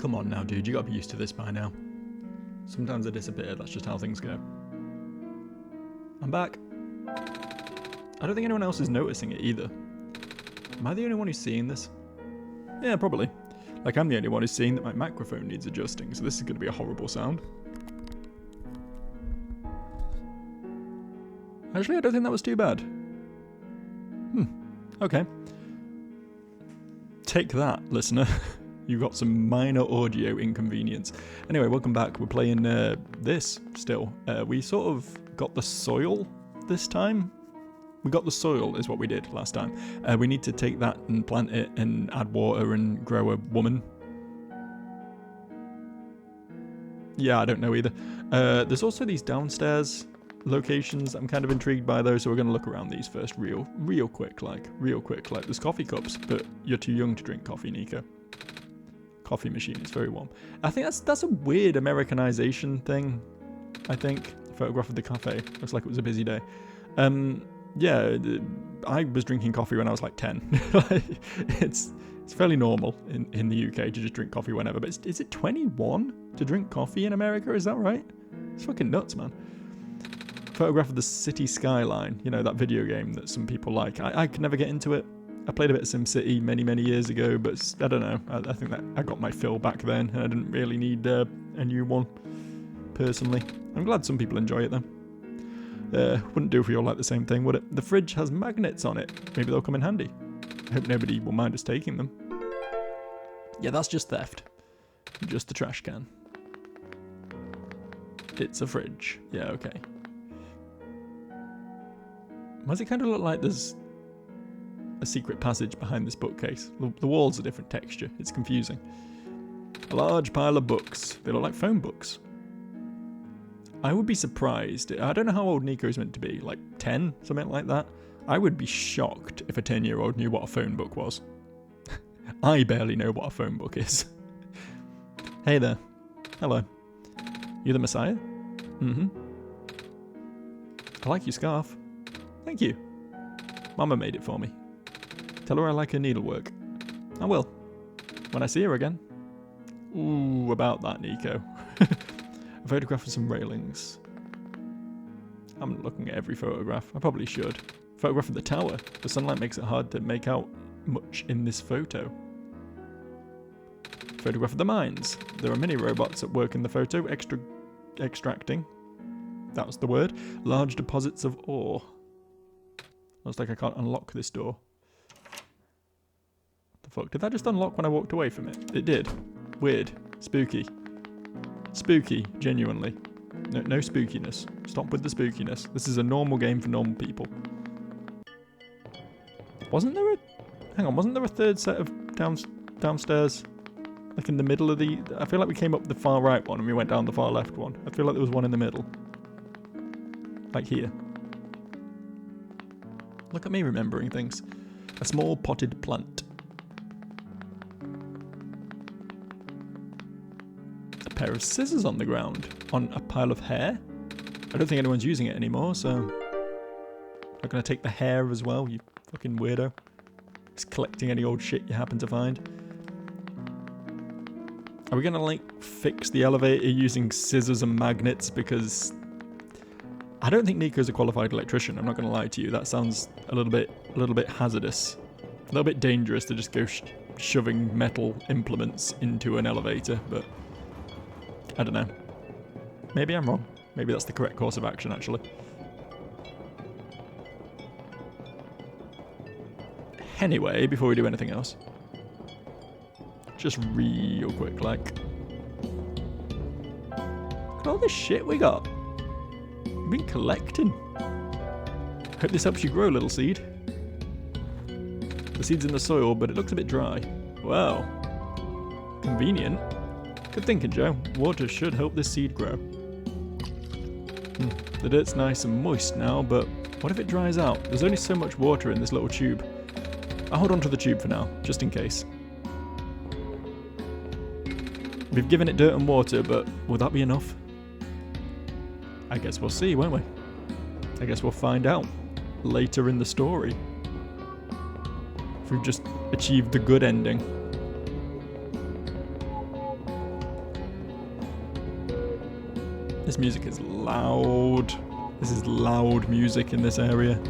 Come on now, dude, you gotta be used to this by now. Sometimes I disappear, that's just how things go. I'm back. I don't think anyone else is noticing it either. Am I the only one who's seeing this? Yeah, probably. Like, I'm the only one who's seeing that my microphone needs adjusting, so this is gonna be a horrible sound. Actually, I don't think that was too bad. Okay. Take that, listener. You got some minor audio inconvenience. Anyway, welcome back. We're playing this still. We sort of got the soil this time. We got the soil is what we did last time. We need to take that and plant it and add water and grow a woman. Yeah, I don't know either. There's also these downstairs locations. I'm kind of intrigued by those, so we're going to look around these first real quick. There's coffee cups, but you're too young to drink coffee, Nico. Coffee machine is very warm. I think that's a weird Americanization thing, I think. Photograph of the cafe. Looks like it was a busy day. Yeah, I was drinking coffee when I was like 10. It's fairly normal in the UK to just drink coffee whenever, but is it 21 to drink coffee in America? Is that right? It's fucking nuts, man. Photograph of the city skyline. You know, that video game that some people like. I could never get into it. I played a bit of SimCity many years ago, but I don't know. I think that I got my fill back then, and I didn't really need a new one, personally. I'm glad some people enjoy it, though. Wouldn't do if we all like the same thing, would it? The fridge has magnets on it. Maybe they'll come in handy. I hope nobody will mind us taking them. Yeah, that's just theft. Just the trash can. It's a fridge. Yeah, okay. Why does it kind of look like there's a secret passage behind this bookcase? The walls are different texture. It's confusing. A large pile of books. They look like phone books. I would be surprised. I don't know how old Nico's meant to be. Like 10? Something like that? I would be shocked if a 10-year-old knew what a phone book was. I barely know what a phone book is. Hey there. Hello. You the Messiah? Mm-hmm. I like your scarf. Thank you. Mama made it for me. Tell her I like her needlework. I will. When I see her again. Ooh, about that, Nico. A photograph of some railings. I'm looking at every photograph. I probably should. Photograph of the tower. The sunlight makes it hard to make out much in this photo. Photograph of the mines. There are many robots at work in the photo. Extracting. That was the word. Large deposits of ore. Looks like I can't unlock this door. What the fuck? Did that just unlock when I walked away from it? It did. Weird. Spooky. Spooky, genuinely. No spookiness. Stop with the spookiness. This is a normal game for normal people. Wasn't there a third set of downstairs? Like in the middle of the... I feel like we came up the far right one and we went down the far left one. I feel like there was one in the middle. Like here. Look at me remembering things. A small potted plant. A pair of scissors on the ground. On a pile of hair. I don't think anyone's using it anymore, so... I'm gonna take the hair as well, you fucking weirdo. Just collecting any old shit you happen to find. Are we gonna, like, fix the elevator using scissors and magnets? Because... I don't think Nico's a qualified electrician, I'm not going to lie to you. That sounds a little bit hazardous. A little bit dangerous to just go shoving metal implements into an elevator, but I don't know. Maybe I'm wrong. Maybe that's the correct course of action, actually. Anyway, before we do anything else, just real quick, like, look at all this shit we got. Been collecting. Hope this helps you grow, little seed. The seed's in the soil, but it looks a bit dry. Wow. Convenient. Good thinking, Joe. Water should help this seed grow. The dirt's nice and moist now, but what if it dries out? There's only so much water in this little tube. I'll hold on to the tube for now, just in case. We've given it dirt and water, but will that be enough? I guess we'll see, won't we? I guess we'll find out later in the story. If we've just achieved the good ending. This music is loud. This is loud music in this area.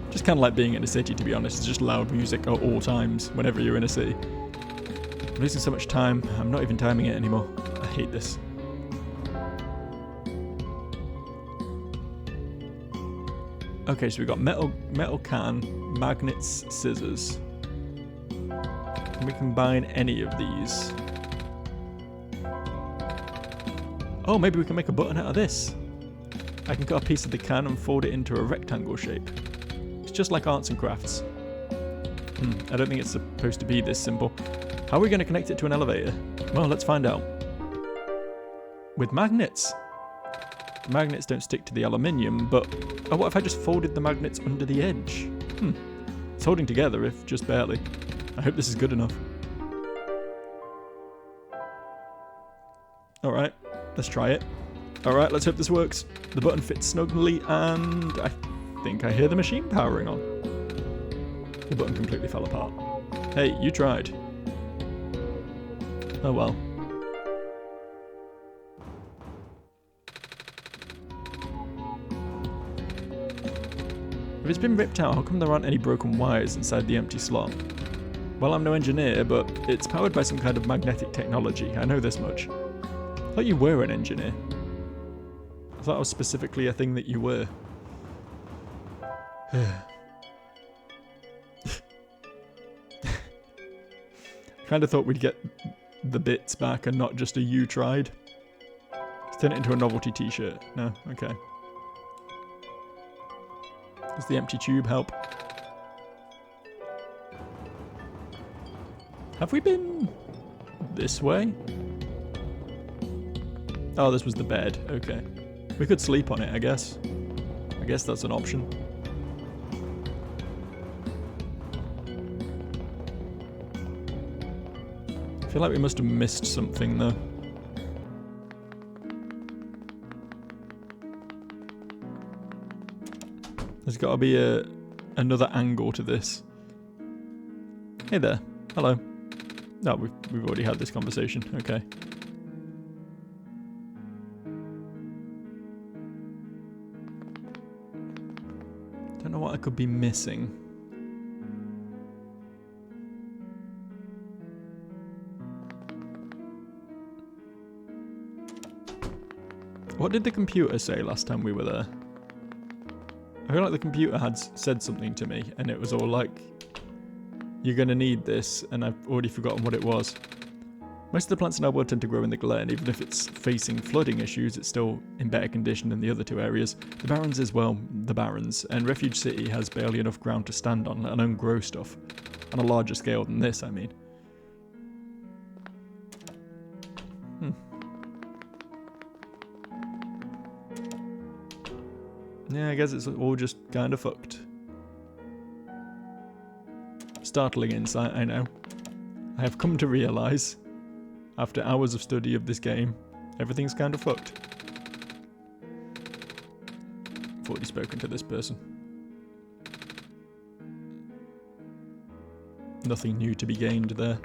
Just kind of like being in a city, to be honest. It's just loud music at all times, whenever you're in a city. I'm losing so much time, I'm not even timing it anymore. I hate this. Okay, so we've got metal can, magnets, scissors. Can we combine any of these? Oh, maybe we can make a button out of this. I can cut a piece of the can and fold it into a rectangle shape. It's just like arts and crafts. I don't think it's supposed to be this simple. How are we going to connect it to an elevator? Well, let's find out. With magnets. The magnets don't stick to the aluminium, but... Oh, what if I just folded the magnets under the edge? It's holding together, if just barely. I hope this is good enough. Alright, let's try it. Alright, let's hope this works. The button fits snugly, and I think I hear the machine powering on. The button completely fell apart. Hey, you tried. Oh well. If it's been ripped out, how come there aren't any broken wires inside the empty slot? Well, I'm no engineer, but it's powered by some kind of magnetic technology. I know this much. I thought you were an engineer. I thought it was specifically a thing that you were. Kind of thought we'd get the bits back and not just a you tried. Let's turn it into a novelty t-shirt. No? Okay. Does the empty tube help? Have we been this way? Oh, this was the bed. Okay. We could sleep on it, I guess. I guess that's an option. I feel like we must have missed something, though. There's got to be another angle to this. Hey there. Hello. No, we've already had this conversation. Okay. Don't know what I could be missing. What did the computer say last time we were there? I feel like the computer had said something to me, and it was all like, you're going to need this, and I've already forgotten what it was. Most of the plants in our world tend to grow in the glen, even if it's facing flooding issues, it's still in better condition than the other two areas. The Barrens is, well, the Barrens, and Refuge City has barely enough ground to stand on, let alone grow stuff. On a larger scale than this, I mean. Yeah, I guess it's all just kind of fucked. Startling insight, I know. I have come to realise, after hours of study of this game, everything's kind of fucked. I've already spoken to this person. Nothing new to be gained there.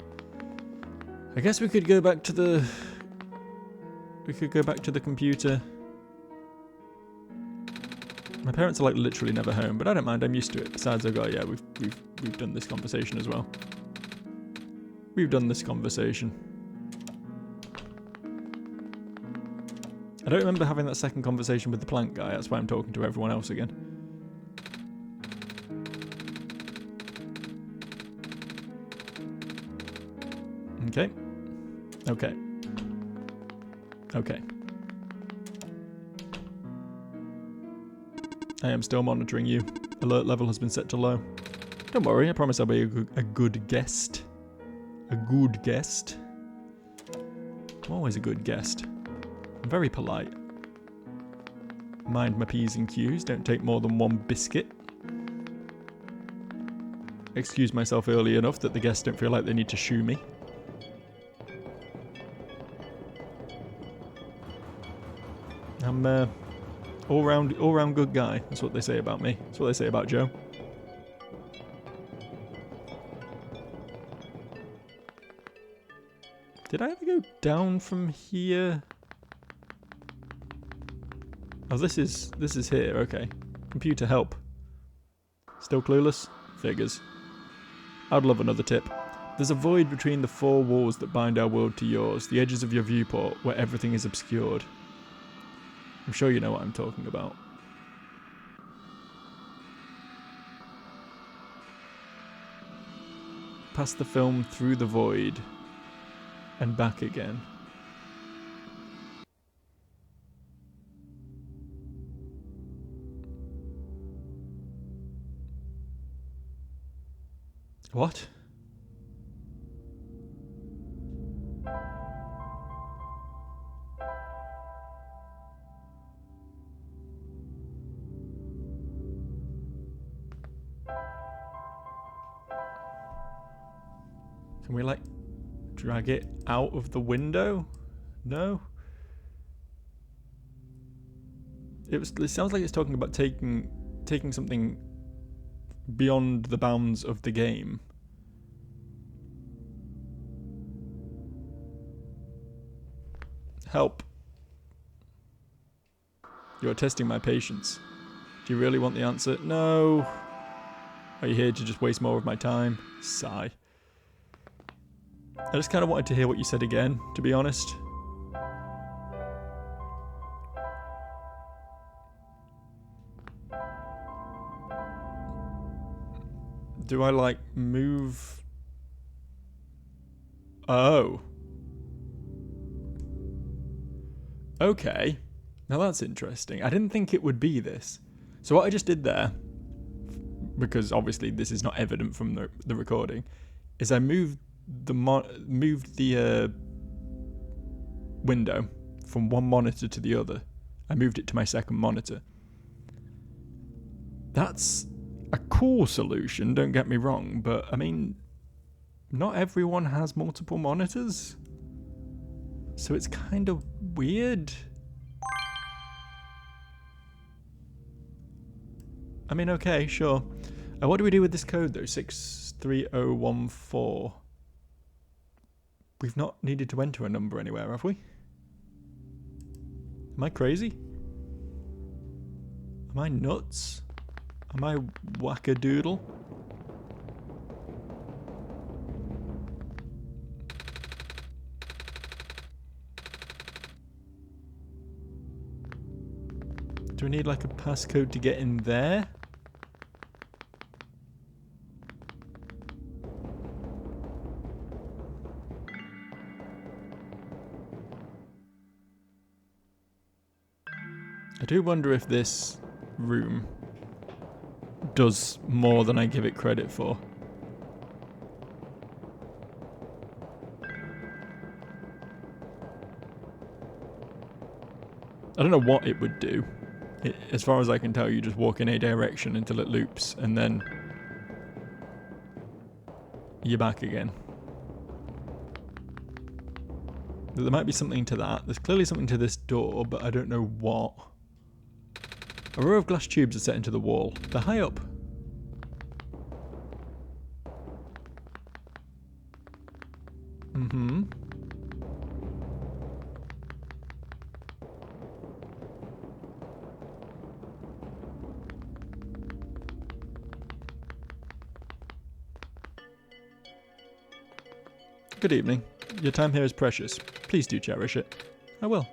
I guess we could go back to the... We could go back to the computer. My parents are like literally never home, but I don't mind, I'm used to it. Besides, I've got, yeah, we've done this conversation as well. We've done this conversation. I don't remember having that second conversation with the plant guy, that's why I'm talking to everyone else again. Okay. Okay. Okay. I am still monitoring you. Alert level has been set to low. Don't worry, I promise I'll be a good guest. A good guest. I'm always a good guest. I'm very polite. Mind my P's and Q's, don't take more than one biscuit. Excuse myself early enough that the guests don't feel like they need to shoo me. I'm all round good guy. That's what they say about me. That's what they say about Joe. Did I ever go down from here? Oh, this is here, okay. Computer help. Still clueless? Figures. I'd love another tip. There's a void between the four walls that bind our world to yours, the edges of your viewport, where everything is obscured. I'm sure you know what I'm talking about. Pass the film through the void and back again. What? Can we, like, drag it out of the window? No? It sounds like it's talking about taking something beyond the bounds of the game. Help. You are testing my patience. Do you really want the answer? No. Are you here to just waste more of my time? Sigh. I just kind of wanted to hear what you said again, to be honest. Do I, like, move? Oh. Okay. Now that's interesting. I didn't think it would be this. So what I just did there, because obviously this is not evident from the recording, is I moved the window from one monitor to the other. I moved it to my second monitor. That's a cool solution, don't get me wrong, but I mean, not everyone has multiple monitors, so it's kind of weird. I mean, okay, sure. What do we do with this code though? 63014. We've not needed to enter a number anywhere, have we? Am I crazy? Am I nuts? Am I wackadoodle? Do we need like a passcode to get in there? I do wonder if this room does more than I give it credit for. I don't know what it would do. As far as I can tell, you just walk in a direction until it loops, and then you're back again. There might be something to that. There's clearly something to this door, but I don't know what. A row of glass tubes are set into the wall. They're high up. Mm-hmm. Good evening. Your time here is precious. Please do cherish it. I will.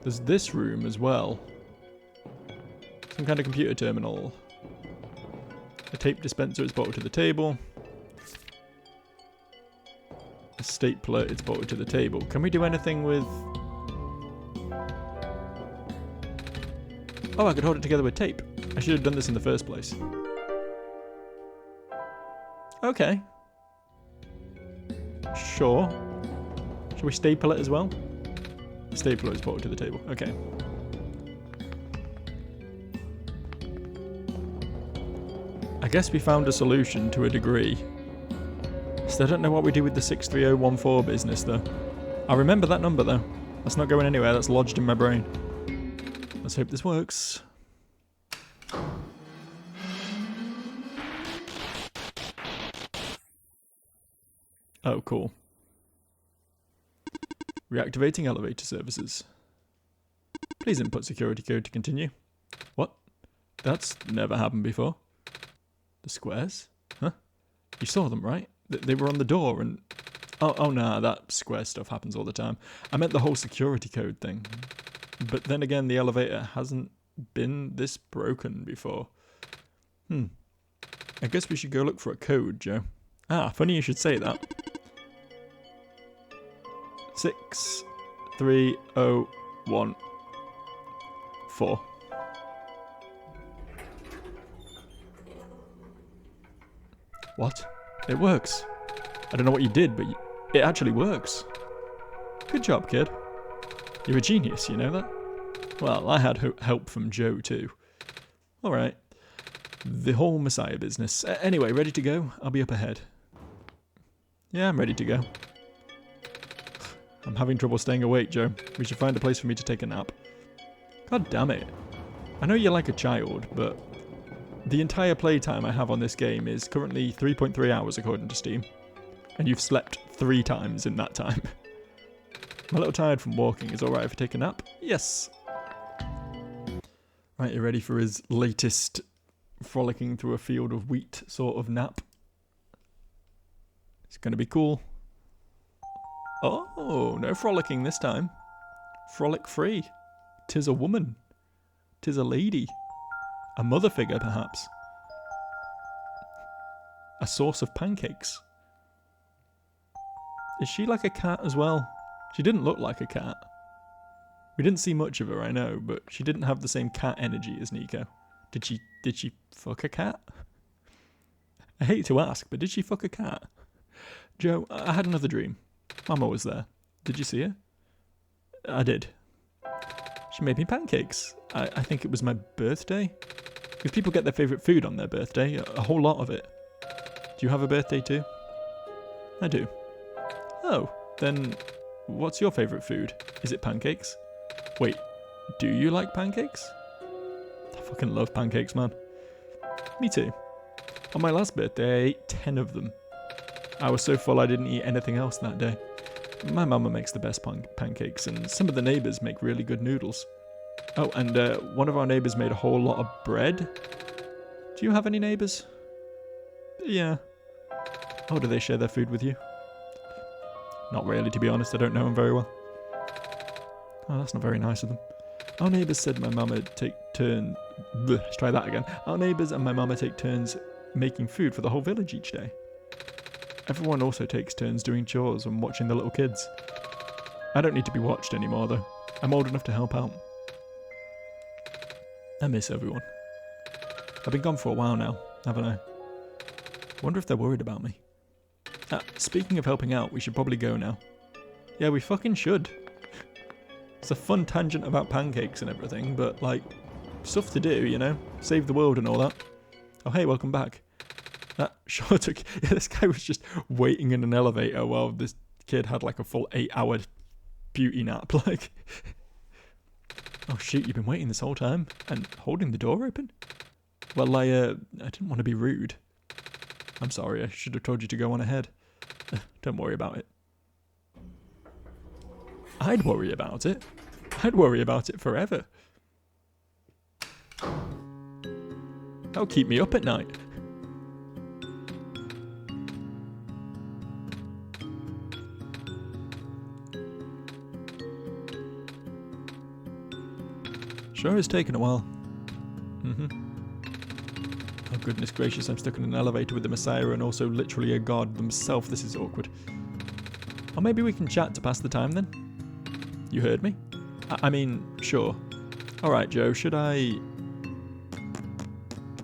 There's this room as well. Some kind of computer terminal. A tape dispenser is bolted to the table. A stapler is bolted to the table. Can we do anything with... Oh, I could hold it together with tape. I should have done this in the first place. Okay. Sure. Should we staple it as well? The stapler is bolted to the table. Okay. I guess we found a solution to a degree. Still don't know what we do with the 63014 business though. I remember that number though. That's not going anywhere. That's lodged in my brain. Let's hope this works. Oh, cool. Reactivating elevator services. Please input security code to continue. What? That's never happened before. The squares? Huh? You saw them, right? They were on the door and... Oh, nah, that square stuff happens all the time. I meant the whole security code thing. But then again, the elevator hasn't been this broken before. I guess we should go look for a code, Joe. Ah, funny you should say that. 63014. What? It works. I don't know what you did, but it actually works. Good job, kid. You're a genius, you know that? Well, I had help from Joe too. Alright. The whole Messiah business. Anyway, ready to go? I'll be up ahead. Yeah, I'm ready to go. I'm having trouble staying awake, Joe. We should find a place for me to take a nap. God damn it. I know you're like a child, but the entire playtime I have on this game is currently 3.3 hours according to Steam. And you've slept 3 times in that time. I'm a little tired from walking. Is it alright if I take a nap? Yes. Right, you ready for his latest frolicking through a field of wheat sort of nap? It's gonna be cool. Oh, no frolicking this time. Frolic free. 'Tis a woman. 'Tis a lady. A mother figure, perhaps. A source of pancakes. Is she like a cat as well? She didn't look like a cat. We didn't see much of her, I know, but she didn't have the same cat energy as Nico. Did she fuck a cat? I hate to ask, but did she fuck a cat? Joe, I had another dream. Mama was there. Did you see her? I did. She made me pancakes. I think it was my birthday. Because people get their favourite food on their birthday, a whole lot of it. Do you have a birthday too? I do. Oh, then what's your favourite food? Is it pancakes? Wait, do you like pancakes? I fucking love pancakes, man. Me too. On my last birthday, I ate 10 of them. I was so full I didn't eat anything else that day. My mama makes the best pancakes, and some of the neighbours make really good noodles. Oh, and one of our neighbours made a whole lot of bread. Do you have any neighbours? Yeah. Oh, do they share their food with you? Not really, to be honest. I don't know them very well. Oh, that's not very nice of them. Our neighbours said my mama take turns... Let's try that again. Our neighbours and my mama take turns making food for the whole village each day. Everyone also takes turns doing chores and watching the little kids. I don't need to be watched anymore, though. I'm old enough to help out. I miss everyone. I've been gone for a while now, haven't I? Wonder if they're worried about me. Speaking of helping out, we should probably go now. Yeah, we fucking should. It's a fun tangent about pancakes and everything, but, like, stuff to do, you know? Save the world and all that. Oh, hey, welcome back. That sure took... Yeah, this guy was just waiting in an elevator while this kid had, like, a full 8-hour beauty nap, like... Oh, shoot, you've been waiting this whole time? And holding the door open? Well, I didn't want to be rude. I'm sorry, I should have told you to go on ahead. Don't worry about it. I'd worry about it. I'd worry about it forever. That'll keep me up at night. Sure has taken a while. Oh goodness gracious, I'm stuck in an elevator with the Messiah and also literally a god themselves. This is awkward. Or maybe we can chat to pass the time then? You heard me? I mean, sure. Alright Joe, should I...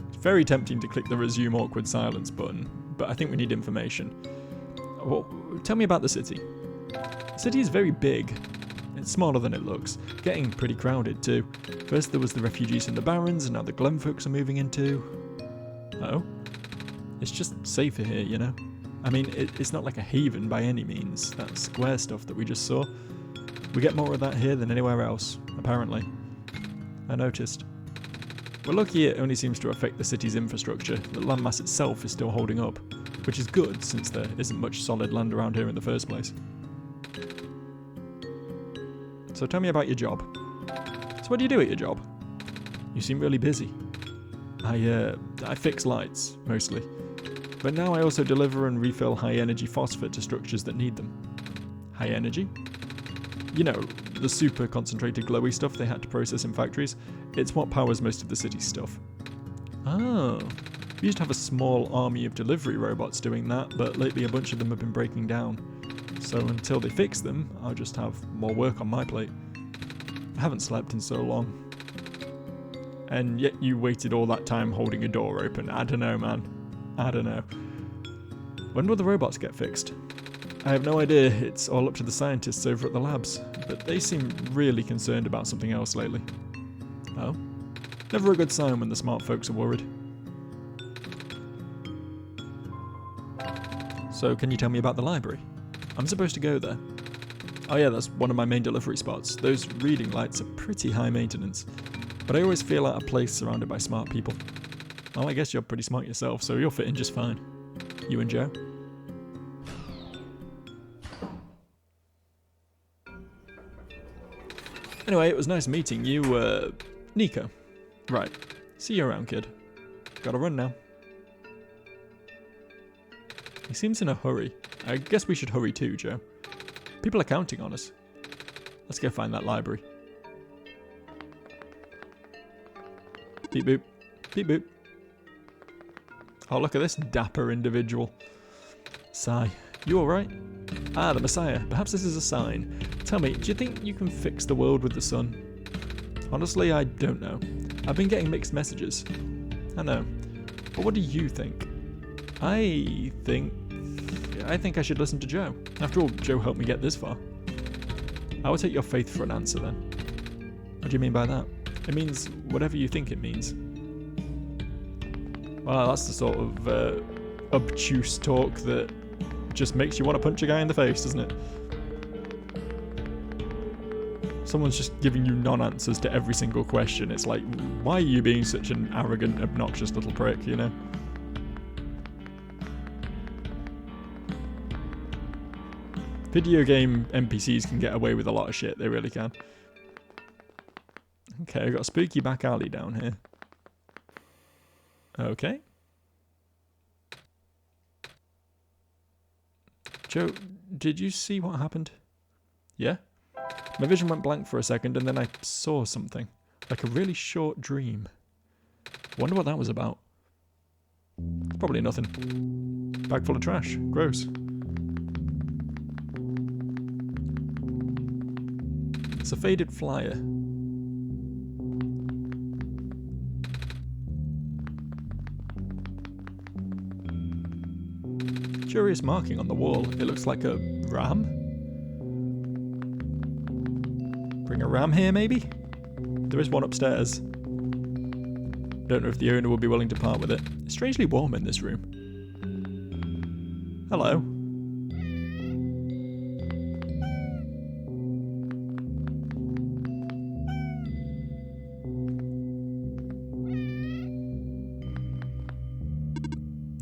It's very tempting to click the resume awkward silence button, but I think we need information. Well, tell me about the city. The city is very big. It's smaller than it looks. Getting pretty crowded too. First there was the refugees from the Barrens, and now the Glen folks are moving into... Oh? It's just safer here, you know? I mean, it's not like a haven by any means. That square stuff that we just saw. We get more of that here than anywhere else, apparently. I noticed. We're lucky it only seems to affect the city's infrastructure. The landmass itself is still holding up, which is good since there isn't much solid land around here in the first place. So tell me about your job. So what do you do at your job? You seem really busy. I fix lights, mostly. But now I also deliver and refill high-energy phosphate to structures that need them. High energy? You know, the super concentrated glowy stuff they had to process in factories. It's what powers most of the city's stuff. Oh. We used to have a small army of delivery robots doing that, but lately a bunch of them have been breaking down. So until they fix them, I'll just have more work on my plate. I haven't slept in so long. And yet you waited all that time holding a door open. I don't know, man. I don't know. When will the robots get fixed? I have no idea. It's all up to the scientists over at the labs. But they seem really concerned about something else lately. Oh? Never a good sign when the smart folks are worried. So can you tell me about the library? I'm supposed to go there. Oh yeah, that's one of my main delivery spots. Those reading lights are pretty high maintenance. But I always feel out of place surrounded by smart people. Well, I guess you're pretty smart yourself, so you'll fit in just fine. You and Joe? Anyway, it was nice meeting you, Nico. Right. See you around, kid. Gotta run now. He seems in a hurry. I guess we should hurry too, Joe. People are counting on us. Let's go find that library. Beep boop. Beep boop. Oh, look at this dapper individual. Sigh. You alright? Ah, the Messiah. Perhaps this is a sign. Tell me, do you think you can fix the world with the sun? Honestly, I don't know. I've been getting mixed messages. I know. But what do you think? I think I should listen to Joe. After all, Joe helped me get this far. I will take your faith for an answer then. What do you mean by that? It means whatever you think it means. Well, that's the sort of obtuse talk that just makes you want to punch a guy in the face, doesn't it? Someone's just giving you non-answers to every single question. It's like, why are you being such an arrogant, obnoxious little prick, you know? Video game NPCs can get away with a lot of shit, they really can. Okay, I've got a spooky back alley down here. Okay. Joe, did you see what happened? Yeah? My vision went blank for a second and then I saw something. Like a really short dream. Wonder what that was about. Probably nothing. Bag full of trash. Gross. It's a faded flyer. Curious marking on the wall. It looks like a ram? Bring a ram here, maybe? There is one upstairs. Don't know if the owner will be willing to part with it. It's strangely warm in this room. Hello.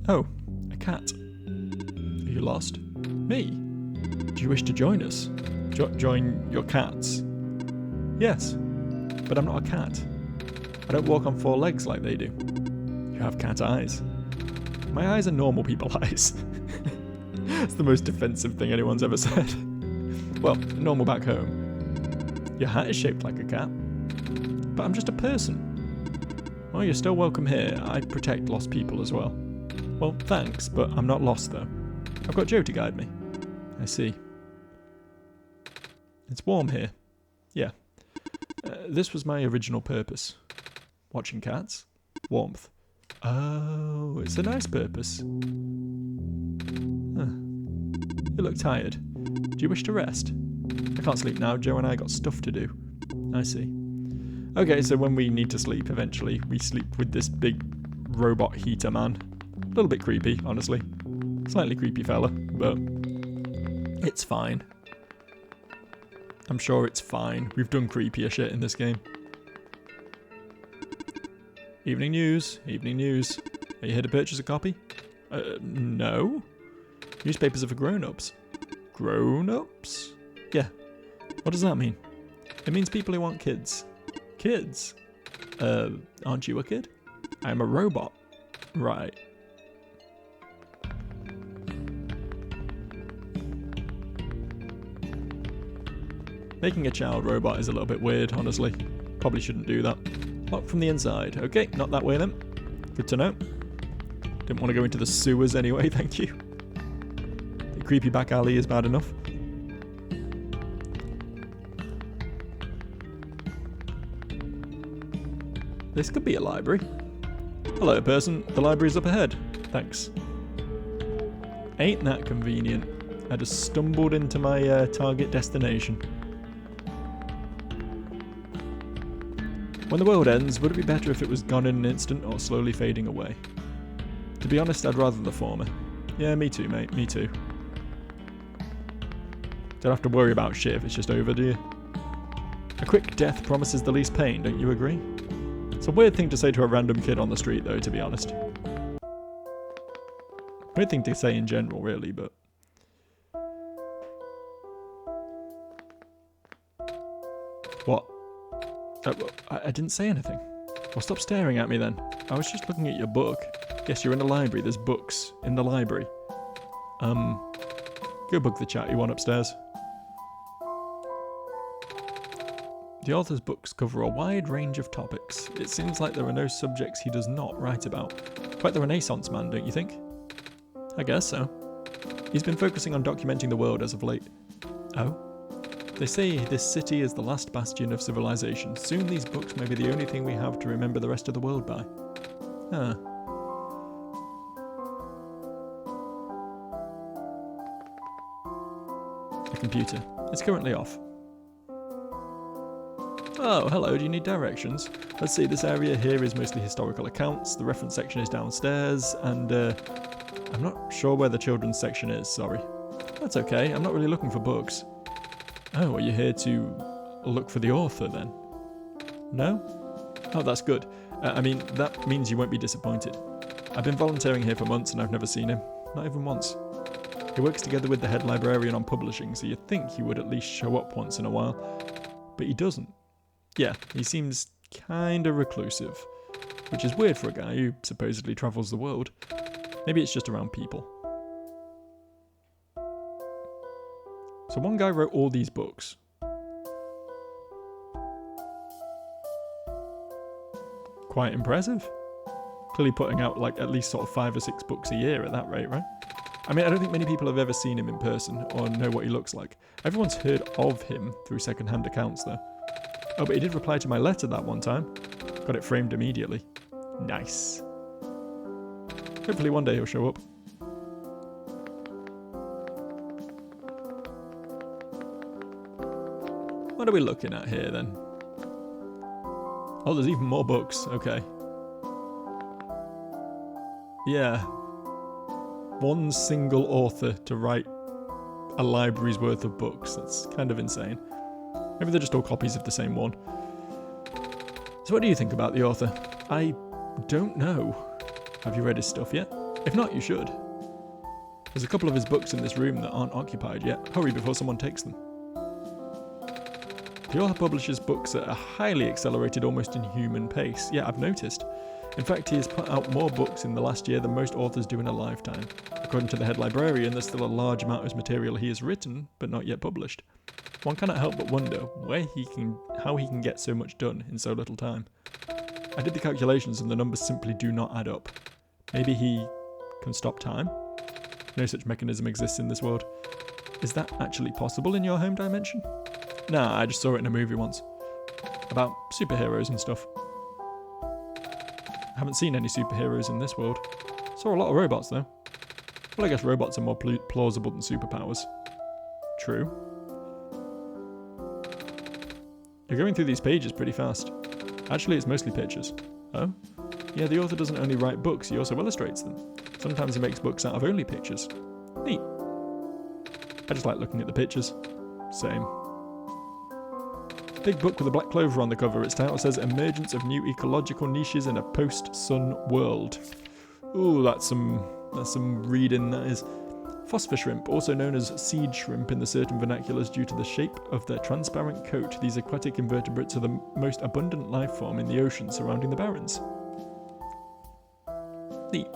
Oh, a cat. Are you lost? Me? Do you wish to join us? Join your cats? Yes, but I'm not a cat. I don't walk on four legs like they do. You have cat eyes. My eyes are normal people eyes. It's the most defensive thing anyone's ever said. Well, normal back home. Your hat is shaped like a cat. But I'm just a person. Well, you're still welcome here. I protect lost people as well. Well, thanks, but I'm not lost though. I've got Joe to guide me. I see. It's warm here. Yeah. This was my original purpose. Watching cats. Warmth. Oh, it's a nice purpose. Huh. You look tired. Do you wish to rest? I can't sleep now. Joe and I got stuff to do. I see. Okay, so when we need to sleep eventually, we sleep with this big robot heater man. A little bit creepy, honestly. Slightly creepy fella, but it's fine. I'm sure it's fine. We've done creepier shit in this game. Evening news. Evening news. Are you here to purchase a copy? No. Newspapers are for grown-ups. Grown-ups? Yeah. What does that mean? It means people who want kids. Kids? Aren't you a kid? I'm a robot. Right. Making a child robot is a little bit weird, honestly. Probably shouldn't do that. Locked from the inside. Okay, not that way then. Good to know. Didn't want to go into the sewers anyway, thank you. The creepy back alley is bad enough. This could be a library. Hello, person. The library's up ahead. Thanks. Ain't that convenient. I just stumbled into my target destination. When the world ends, would it be better if it was gone in an instant or slowly fading away? To be honest, I'd rather the former. Yeah, me too, mate. Me too. Don't have to worry about shit if it's just over, do you? A quick death promises the least pain, don't you agree? It's a weird thing to say to a random kid on the street, though, to be honest. Weird thing to say in general, really, but... What? I didn't say anything. Well, stop staring at me then. I was just looking at your book. Guess you're in a library. There's books in the library. Go book the chat you want upstairs. The author's books cover a wide range of topics. It seems like there are no subjects he does not write about. Quite the Renaissance man, don't you think? I guess so. He's been focusing on documenting the world as of late. Oh? They say this city is the last bastion of civilization. Soon these books may be the only thing we have to remember the rest of the world by. Huh. The computer. It's currently off. Oh, hello, do you need directions? Let's see, this area here is mostly historical accounts, the reference section is downstairs, and I'm not sure where the children's section is, sorry. That's okay, I'm not really looking for books. Oh, are you here to look for the author then? No? Oh, that's good. I mean, that means you won't be disappointed. I've been volunteering here for months and I've never seen him. Not even once. He works together with the head librarian on publishing, so you'd think he would at least show up once in a while. But he doesn't. Yeah, he seems kinda reclusive. Which is weird for a guy who supposedly travels the world. Maybe it's just around people. So one guy wrote all these books. Quite impressive. Clearly putting out like at least sort of 5 or 6 books a year at that rate, right? I mean, I don't think many people have ever seen him in person or know what he looks like. Everyone's heard of him through second-hand accounts though. Oh, but he did reply to my letter that one time. Got it framed immediately. Nice. Hopefully one day he'll show up. What are we looking at here then? Oh, there's even more books. Okay. Yeah. One single author to write a library's worth of books. That's kind of insane. Maybe they're just all copies of the same one. So what do you think about the author? I don't know. Have you read his stuff yet? If not, you should. There's a couple of his books in this room that aren't occupied yet. Hurry before someone takes them. The author publishes books at a highly accelerated, almost inhuman pace. Yeah, I've noticed. In fact, he has put out more books in the last year than most authors do in a lifetime. According to the head librarian, there's still a large amount of material he has written, but not yet published. One cannot help but wonder how he can get so much done in so little time. I did the calculations and the numbers simply do not add up. Maybe he can stop time? No such mechanism exists in this world. Is that actually possible in your home dimension? Nah, I just saw it in a movie once. About superheroes and stuff. I haven't seen any superheroes in this world. Saw a lot of robots though. Well, I guess robots are more plausible than superpowers. True. You're going through these pages pretty fast. Actually, it's mostly pictures. Oh? Yeah, the author doesn't only write books, he also illustrates them. Sometimes he makes books out of only pictures. Neat. I just like looking at the pictures. Same. Big book with a black clover on the cover. Its title says Emergence of New Ecological Niches in a Post-Sun World. Ooh, that's some reading, that is. Phosphor shrimp, also known as seed shrimp in the certain vernaculars due to the shape of their transparent coat. These aquatic invertebrates are the most abundant life form in the ocean surrounding the Barrens. Neat.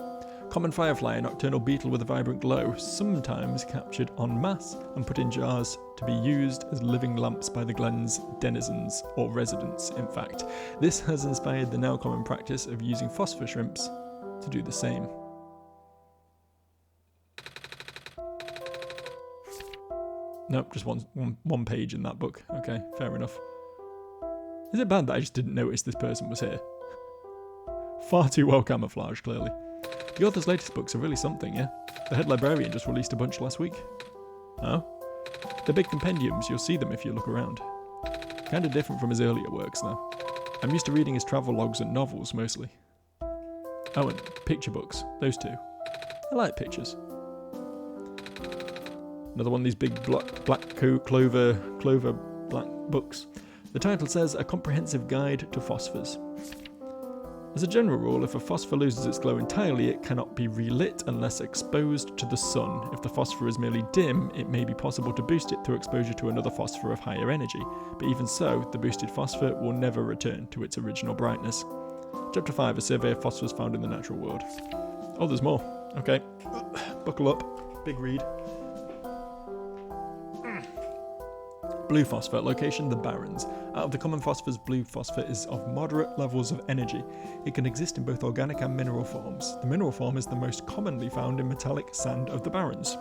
Common firefly, a nocturnal beetle with a vibrant glow, sometimes captured en masse and put in jars to be used as living lamps by the glen's denizens, or residents, in fact. This has inspired the now common practice of using phosphor shrimps to do the same. Nope, just one page in that book. Okay, fair enough. Is it bad that I just didn't notice this person was here? Far too well camouflaged, clearly. The author's latest books are really something, yeah? The head librarian just released a bunch last week. Oh? They're big compendiums, you'll see them if you look around. Kinda different from his earlier works, though. I'm used to reading his travel logs and novels, mostly. Oh, and picture books, those two. I like pictures. Another one of these big black clover black books. The title says, A Comprehensive Guide to Phosphors. As a general rule, if a phosphor loses its glow entirely, it cannot be relit unless exposed to the sun. If the phosphor is merely dim, it may be possible to boost it through exposure to another phosphor of higher energy. But even so, the boosted phosphor will never return to its original brightness. Chapter 5, a survey of phosphors found in the natural world. Oh, there's more. Okay. Buckle up. Big read. Blue phosphor, location the Barrens. Out of the common phosphors, blue phosphor is of moderate levels of energy. It can exist in both organic and mineral forms. The mineral form is the most commonly found in metallic sand of the Barrens.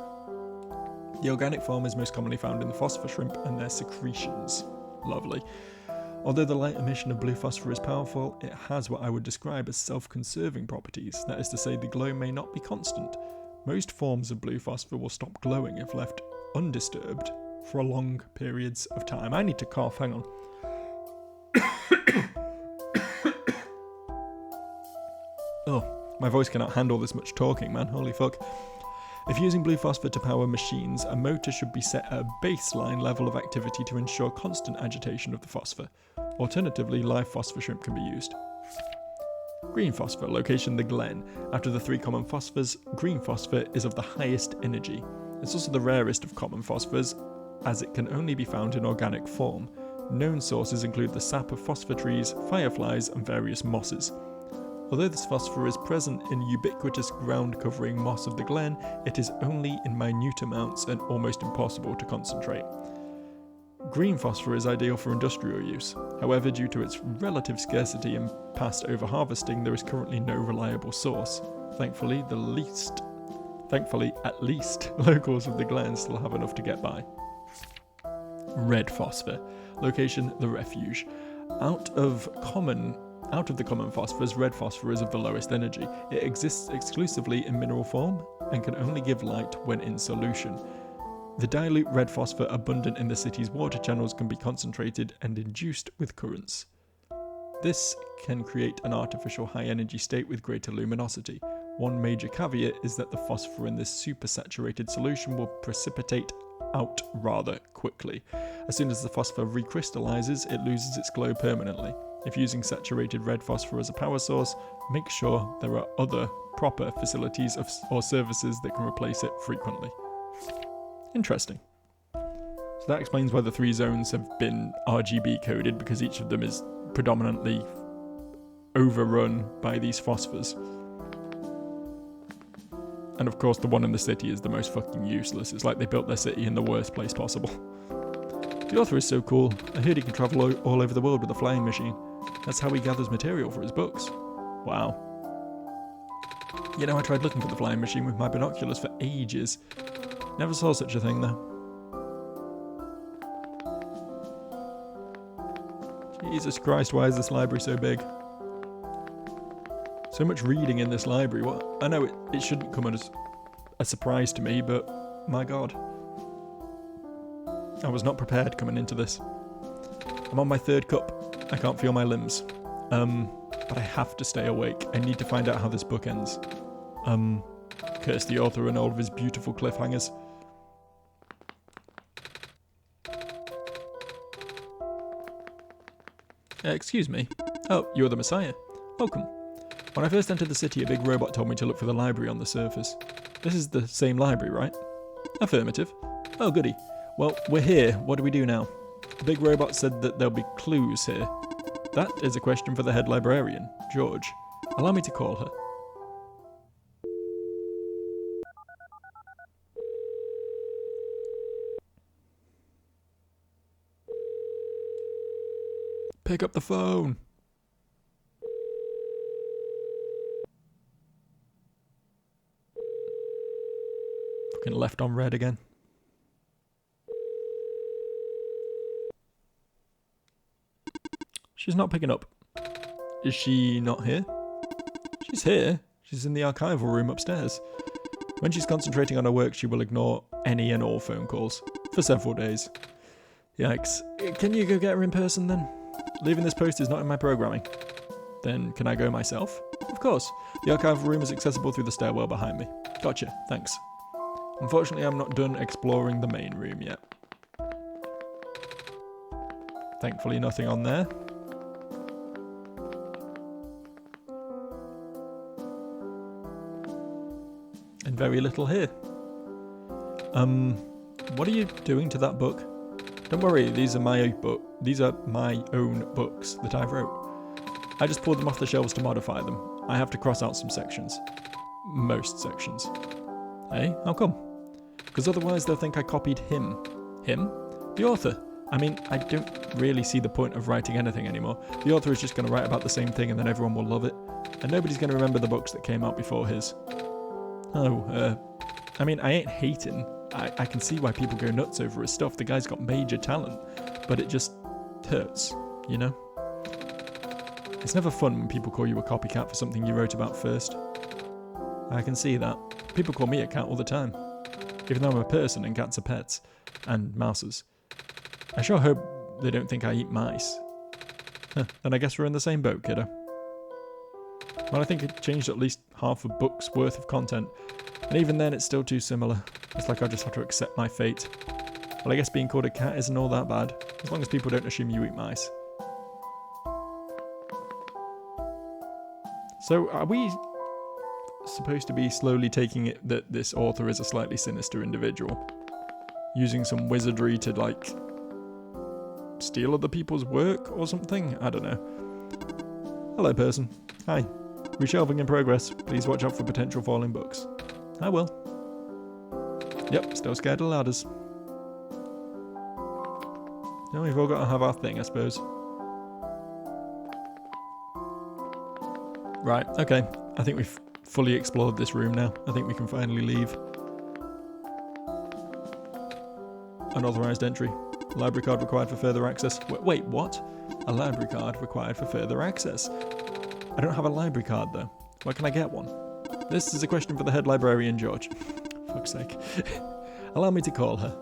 The organic form is most commonly found in the phosphor shrimp and their secretions. Lovely. Although the light emission of blue phosphor is powerful, it has what I would describe as self-conserving properties. That is to say, the glow may not be constant. Most forms of blue phosphor will stop glowing if left undisturbed for long periods of time. I need to cough, hang on. Oh, my voice cannot handle this much talking, man, holy fuck. If using blue phosphor to power machines, a motor should be set at a baseline level of activity to ensure constant agitation of the phosphor. Alternatively, live phosphor shrimp can be used. Green phosphor, location the Glen. After the three common phosphors, green phosphor is of the highest energy. It's also the rarest of common phosphors, as it can only be found in organic form. Known sources include the sap of phosphor trees, fireflies, and various mosses. Although this phosphor is present in ubiquitous ground-covering moss of the Glen, it is only in minute amounts and almost impossible to concentrate. Green phosphor is ideal for industrial use. However, due to its relative scarcity and past over-harvesting, there is currently no reliable source. Thankfully, at least, locals of the Glen still have enough to get by. Red phosphor, location the Refuge. Out of the common phosphors, red phosphor is of the lowest energy. It exists exclusively in mineral form and can only give light when in solution. The dilute red phosphor abundant in the city's water channels can be concentrated and induced with currents. This can create an artificial high energy state with greater luminosity. One major caveat is that the phosphor in this supersaturated solution will precipitate out rather quickly. As soon as the phosphor recrystallizes, it loses its glow permanently. If using saturated red phosphor as a power source, make sure there are other proper facilities or services that can replace it frequently. Interesting. So that explains why the three zones have been RGB coded, because each of them is predominantly overrun by these phosphors. And of course the one in the city is the most fucking useless. It's like they built their city in the worst place possible. The author is so cool. I heard he can travel all over the world with a flying machine. That's how he gathers material for his books. Wow. You know, I tried looking for the flying machine with my binoculars for ages. Never saw such a thing though. Jesus Christ, why is this library so big? So much reading in this library. What? I know it shouldn't come as a surprise to me, but my god. I was not prepared coming into this. I'm on my third cup. I can't feel my limbs. But I have to stay awake. I need to find out how this book ends. Curse the author and all of his beautiful cliffhangers. Excuse me. Oh, you're the Messiah. Welcome. When I first entered the city, a big robot told me to look for the library on the surface. This is the same library, right? Affirmative. Oh, goody. Well, we're here. What do we do now? The big robot said that there'll be clues here. That is a question for the head librarian, George. Allow me to call her. Pick up the phone. Fucking left on red again. She's not picking up. Is she not here? She's here. She's in the archival room upstairs. When she's concentrating on her work, she will ignore any and all phone calls. For several days. Yikes. Can you go get her in person then? Leaving this post is not in my programming. Then can I go myself? Of course. The archival room is accessible through the stairwell behind me. Gotcha. Thanks. Unfortunately, I'm not done exploring the main room yet. Thankfully, nothing on there. And very little here. What are you doing to that book? Don't worry, these are my own books that I wrote. I just pulled them off the shelves to modify them. I have to cross out some sections. Most sections. Hey, how come? Because otherwise they'll think I copied him. Him? The author. I mean, I don't really see the point of writing anything anymore. The author is just going to write about the same thing and then everyone will love it. And nobody's going to remember the books that came out before his. I mean, I ain't hating. I can see why people go nuts over his stuff. The guy's got major talent. But it just hurts, you know? It's never fun when people call you a copycat for something you wrote about first. I can see that. People call me a cat all the time. Even though I'm a person and cats are pets. And mouses. I sure hope they don't think I eat mice. Then I guess we're in the same boat, kiddo. Well, I think it changed at least half a book's worth of content. And even then, it's still too similar. It's like I just have to accept my fate. Well, I guess being called a cat isn't all that bad. As long as people don't assume you eat mice. So, are we supposed to be slowly taking it that this author is a slightly sinister individual? Using some wizardry to, like, steal other people's work or something? I don't know. Hello, person. Hi. Reshelving in progress. Please watch out for potential falling books. I will. Yep, still scared of ladders. No, we've all got to have our thing, I suppose. Right, okay. I think we've fully explored this room now. I think we can finally leave. Unauthorized entry. Library card required for further access. Wait, what? A library card required for further access. I don't have a library card though. Where can I get one? This is a question for the head librarian, George. Fuck's sake. Allow me to call her.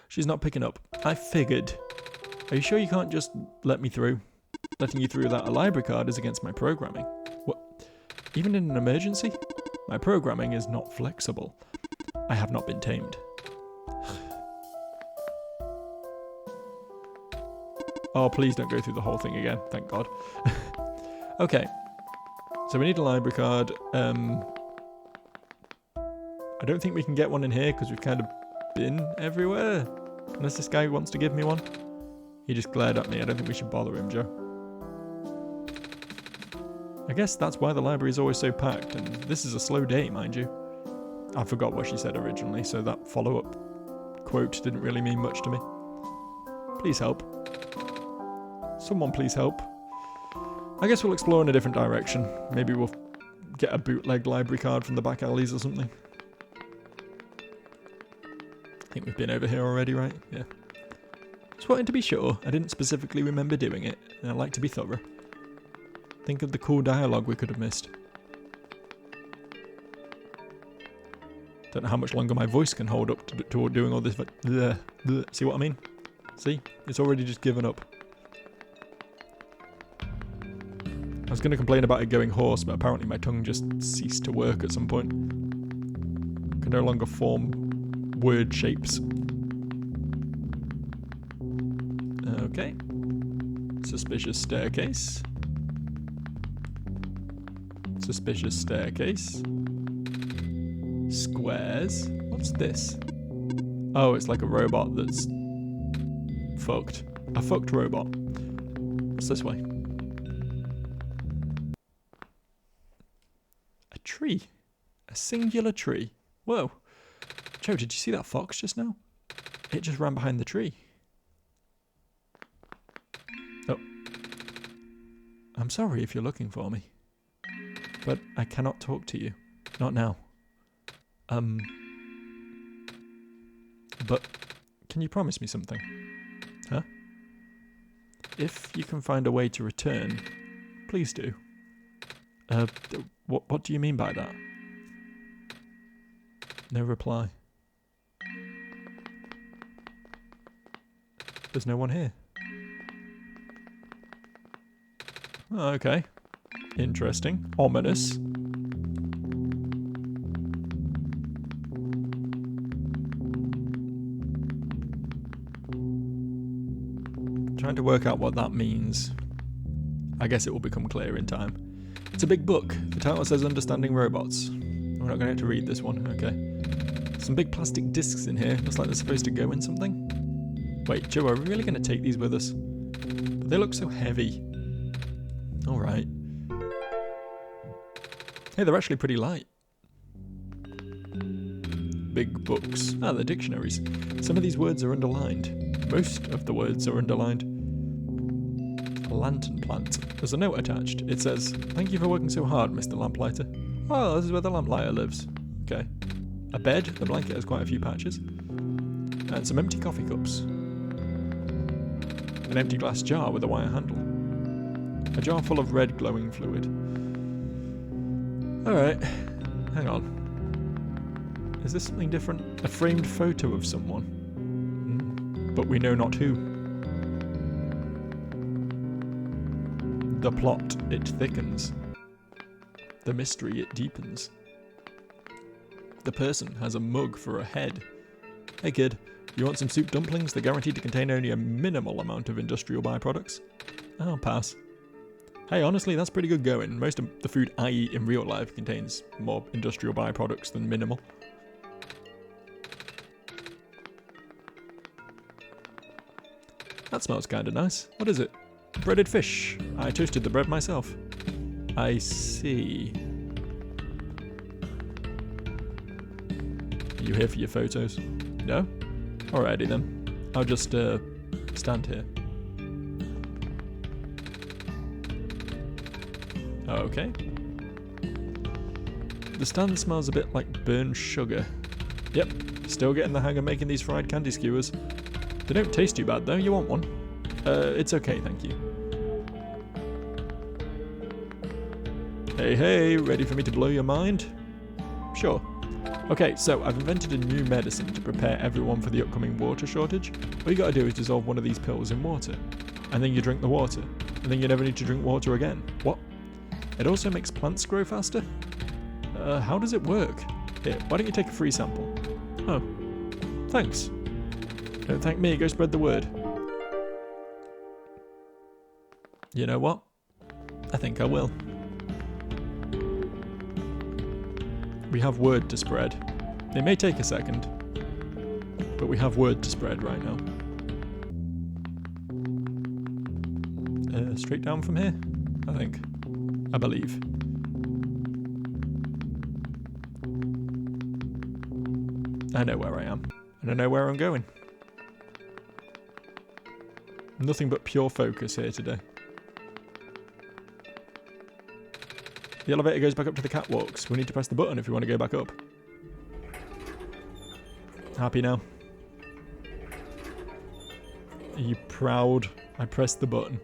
She's not picking up. I figured. Are you sure you can't just let me through? Letting you through without a library card is against my programming. What? Even in an emergency? My programming is not flexible. I have not been tamed. Oh, please don't go through the whole thing again. Thank God. Okay. So we need a library card. I don't think we can get one in here because we've kind of been everywhere. Unless this guy wants to give me one. He just glared at me. I don't think we should bother him, Joe. I guess that's why the library is always so packed, and this is a slow day, mind you. I forgot what she said originally, so that follow-up quote didn't really mean much to me. Please help. Someone please help. I guess we'll explore in a different direction. Maybe we'll get a bootleg library card from the back alleys or something. I think we've been over here already, right? Yeah. Just wanting to be sure. I didn't specifically remember doing it, and I like to be thorough. Think of the cool dialogue we could have missed. Don't know how much longer my voice can hold up to doing all this, but see what I mean? See? It's already just given up. I was going to complain about it going hoarse, but apparently my tongue just ceased to work at some point. I can no longer form word shapes. Okay. Suspicious staircase. Suspicious staircase. Squares. What's this? Oh, it's like a robot that's fucked. A fucked robot. What's this way? A tree. A singular tree. Whoa. Joe, did you see that fox just now? It just ran behind the tree. Oh. I'm sorry if you're looking for me. But I cannot talk to you. Not now. But can you promise me something? Huh? If you can find a way to return, please do. What do you mean by that? No reply. There's no one here. Oh, okay. Interesting. Ominous. Trying to work out what that means. I guess it will become clear in time. It's a big book. The title says Understanding Robots. We're not going to have to read this one. Okay. Some big plastic discs in here. Looks like they're supposed to go in something. Wait, Joe, are we really going to take these with us? But they look so heavy. Alright. Hey, they're actually pretty light. Big books. Ah, they're dictionaries. Some of these words are underlined. Most of the words are underlined. A lantern plant. There's a note attached. It says, "Thank you for working so hard, Mr. Lamplighter." Oh, this is where the lamplighter lives. Okay. A bed. The blanket has quite a few patches. And some empty coffee cups. An empty glass jar with a wire handle. A jar full of red glowing fluid. Alright. Hang on. Is this something different? A framed photo of someone. But we know not who. The plot, it thickens. The mystery, it deepens. The person has a mug for a head. Hey kid, you want some soup dumplings? They're guaranteed to contain only a minimal amount of industrial byproducts. I'll pass. Hey, honestly, that's pretty good going. Most of the food I eat in real life contains more industrial byproducts than minimal. That smells kinda nice. What is it? Breaded fish. I toasted the bread myself. I see. Are you here for your photos? No? Alrighty then. I'll just, stand here. Okay. The stand smells a bit like burnt sugar. Yep, still getting the hang of making these fried candy skewers. They don't taste too bad though, you want one? It's okay, thank you. Hey, ready for me to blow your mind? Sure. Okay, so I've invented a new medicine to prepare everyone for the upcoming water shortage. All you gotta do is dissolve one of these pills in water. And then you drink the water. And then you never need to drink water again. What? It also makes plants grow faster? How does it work? Here, why don't you take a free sample? Oh, thanks. Don't thank me, go spread the word. You know what? I think I will. We have word to spread. It may take a second, but we have word to spread right now. Straight down from here, I think. I believe. I know where I am, and I know where I'm going. Nothing but pure focus here today. The elevator goes back up to the catwalks. We need to press the button if we want to go back up. Happy now? Are you proud? I pressed the button.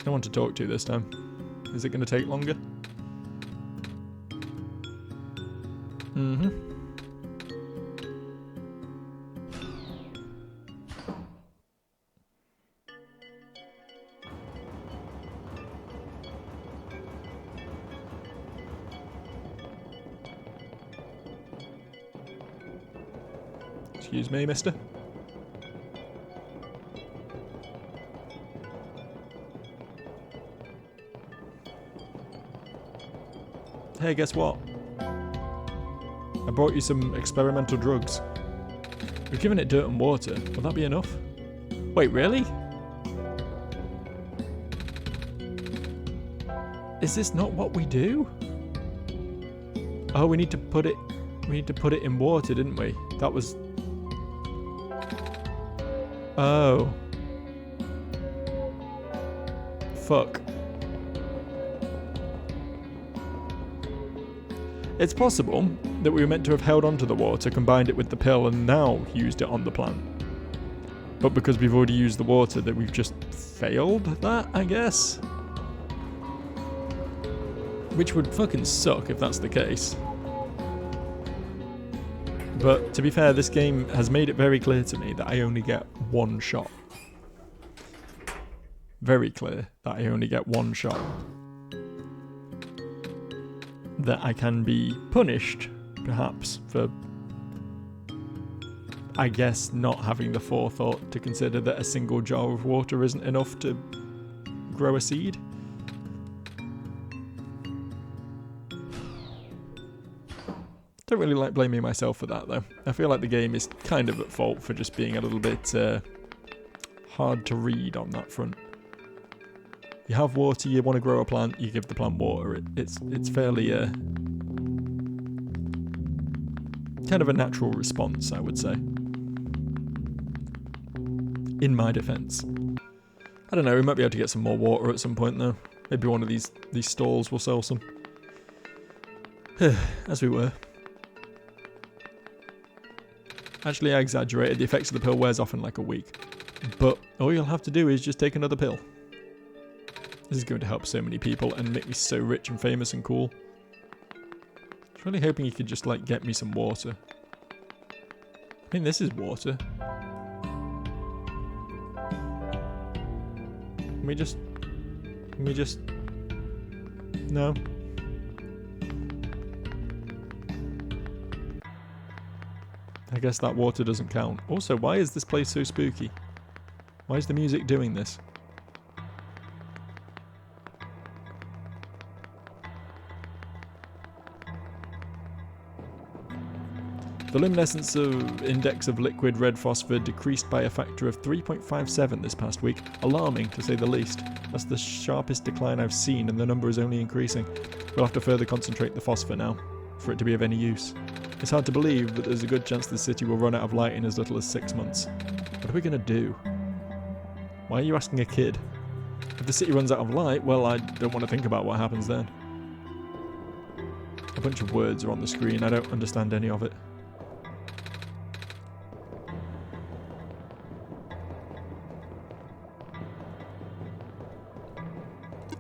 No one to talk to this time. Is it going to take longer? Excuse me, mister. Hey, guess what? I brought you some experimental drugs. We've given it dirt and water. Will that be enough? Wait, really? Is this not what we do? Oh, we need to put it in water, didn't we? That was... Oh. Fuck. It's possible that we were meant to have held onto the water, combined it with the pill, and now used it on the plant. But because we've already used the water, that we've just failed that, I guess? Which would fucking suck if that's the case. But to be fair, this game has made it very clear to me that I only get one shot. Very clear that I only get one shot. That I can be punished, perhaps, for, I guess, not having the forethought to consider that a single jar of water isn't enough to grow a seed. Don't really like blaming myself for that, though. I feel like the game is kind of at fault for just being a little bit hard to read on that front. You have water, you want to grow a plant, you give the plant water. It's fairly kind of a natural response, I would say. In my defense. I don't know, we might be able to get some more water at some point, though. Maybe one of these stalls will sell some. As we were. Actually, I exaggerated. The effects of the pill wears off in like a week. But all you'll have to do is just take another pill. This is going to help so many people and make me so rich and famous and cool. I was really hoping you could just, like, get me some water. I mean, this is water. Can we just... No. I guess that water doesn't count. Also, why is this place so spooky? Why is the music doing this? The luminescence index of liquid red phosphor decreased by a factor of 3.57 this past week. Alarming, to say the least. That's the sharpest decline I've seen, and the number is only increasing. We'll have to further concentrate the phosphor now, for it to be of any use. It's hard to believe, but there's a good chance the city will run out of light in as little as 6 months. What are we going to do? Why are you asking a kid? If the city runs out of light, well, I don't want to think about what happens then. A bunch of words are on the screen, I don't understand any of it.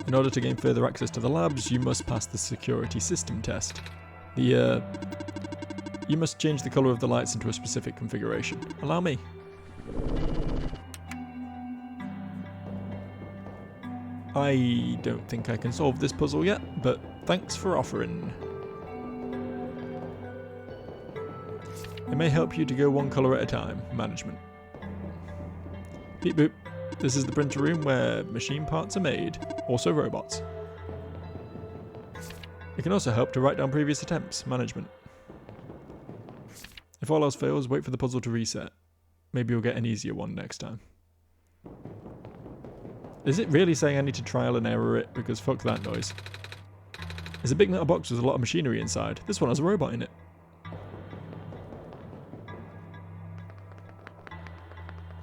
In order to gain further access to the labs, you must pass the security system test. You must change the colour of the lights into a specific configuration. Allow me. I don't think I can solve this puzzle yet, but thanks for offering. It may help you to go one colour at a time. Management. Beep boop. This is the printer room where machine parts are made. Also robots. It can also help to write down previous attempts. Management. If all else fails, wait for the puzzle to reset. Maybe you'll get an easier one next time. Is it really saying I need to trial and error it? Because fuck that noise. It's a big metal box with a lot of machinery inside. This one has a robot in it.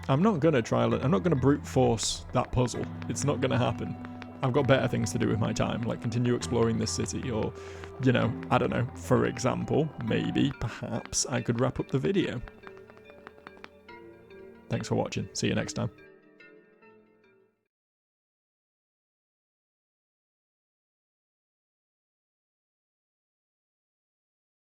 I'm not going to trial it. I'm not going to brute force that puzzle. It's not going to happen. I've got better things to do with my time, like continue exploring this city, or, you know, I don't know, for example, maybe, perhaps, I could wrap up the video. Thanks for watching. See you next time.